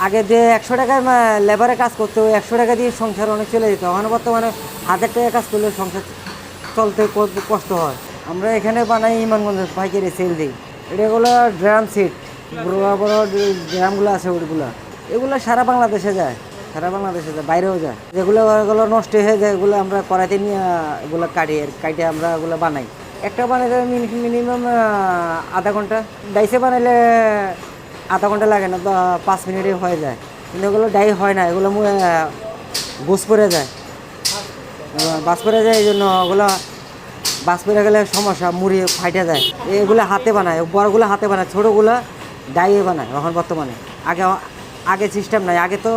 আগে যে 100 টাকায় লেবারে কাজ করতো, ওই 100 টাকা দিয়ে সংসার অনেক চলে যেত। এখন বর্তমানে 1000 টাকা কাজ করলে সংসার চলতে কষ্ট হয়। আমরা এখানে বানাই ইমানগঞ্জের পাইকারি সেল দিই। এগুলো ড্রাম সেট, বড় বড় ড্রামগুলো আছে ওইগুলো, এগুলো সারা বাংলাদেশে যায়, সারা বাংলাদেশে যায়, বাইরেও যায়। যেগুলো নষ্ট হয়ে যায় এগুলো আমরা কড়াইতে নিয়ে এগুলো কাটে আমরা এগুলো বানাই। একটা বানাইলে মিনিমাম আধা ঘন্টা, ডাইসে বানাইলে আধা ঘন্টা লাগে না, 5 মিনিটে হয়ে যায়। কিন্তু এগুলো ডাই হয় না, এগুলো গোস পড়ে যায়, বাস পড়ে যায়। এই জন্য ওগুলো বাস পড়ে গেলে সমস্যা, মুড়ি ফাইটে যায়। এগুলো হাতে বানায়, বড়গুলো হাতে বানায়, ছোটোগুলো ডাইয়ে বানায় এখন বর্তমানে। আগে আগে সিস্টেম নাই, আগে তো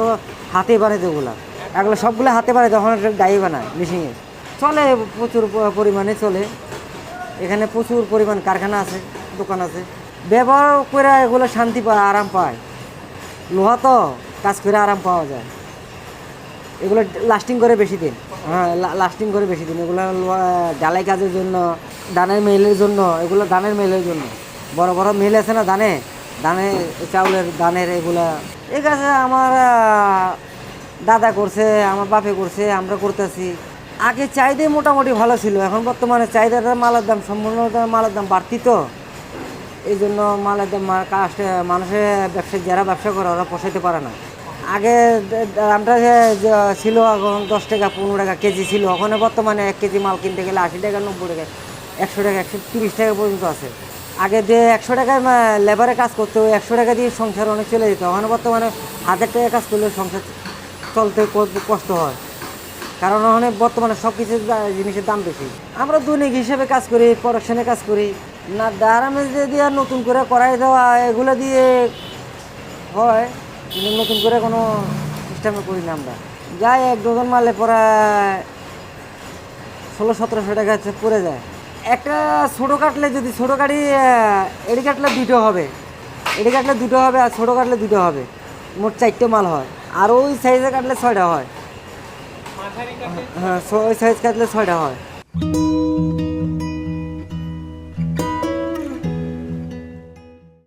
হাতে বানাইতো ওগুলো, এগুলো সবগুলো হাতে বানায়, তখন ডাইয়ে বানায় মেশিনে। চলে প্রচুর পরিমাণে চলে, এখানে প্রচুর পরিমাণ কারখানা আছে, দোকান আছে। ব্যবহার করে এগুলো শান্তি পায়, আরাম পায়। লোহা তো কাজ করে আরাম পাওয়া যায়। এগুলো লাস্টিং করে বেশি দিন, হ্যাঁ লাস্টিং করে বেশি দিন। এগুলো ঢালাই কাজের জন্য, ধানের মেলের জন্য, এগুলো ধানের মেলের জন্য। বড় বড় মিল আছে না ধানে চাউলের ধানের, এগুলা এই কাজে আমার দাদা করছে, আমার বাপে করছে, আমরা করতেছি। আগে চাহিদা মোটামুটি ভালো ছিল, এখন বর্তমানে চাহিদাটা মালের দাম, সম্পূর্ণ মালের দাম বাড়তি তো, এই জন্য মালের দাম মানুষের ব্যবসায়ী যারা ব্যবসা করে ওরা পোষাইতে পারে না। আগে দামটা যে ছিল এখন 10 টাকা 15 টাকা কেজি ছিল, ওখানে বর্তমানে 1 কেজি মাল কিনতে গেলে 80 টাকা 90 টাকা 100 টাকা 130 টাকা পর্যন্ত আছে। আগে যে 100 টাকায় লেবারে কাজ করতো, ওই 100 টাকা দিয়ে সংসার অনেক চলে যেত। ওখানে বর্তমানে 1000 টাকা কাজ করলে সংসার চলতে কষ্ট হয়, কারণ ওখানে বর্তমানে সব কিছু জিনিসের দাম বেশি। আমরা দৈনিক হিসেবে কাজ করি, প্রোডাকশনে কাজ করি না, দারামে যে দিয়ে নতুন করে করাই দেওয়া এগুলো দিয়ে হয়, কিন্তু নতুন করে কোনো সিস্টেমে করি না আমরা। যাই 1 ডজন মারলে প্রায় 1600-1700 টাকা পড়ে যায়। একটা ছোটো কাটলে, যদি ছোটো কাটি, এডি কাটলে 2টো হবে, এডি কাটলে 2টো হবে, আর ছোটো কাটলে 2টো হবে, মোট 4টে মাল হয়। আর ওই সাইজে কাটলে 6টা হয়, হ্যাঁ ওই সাইজ কাটলে 6টা হয়।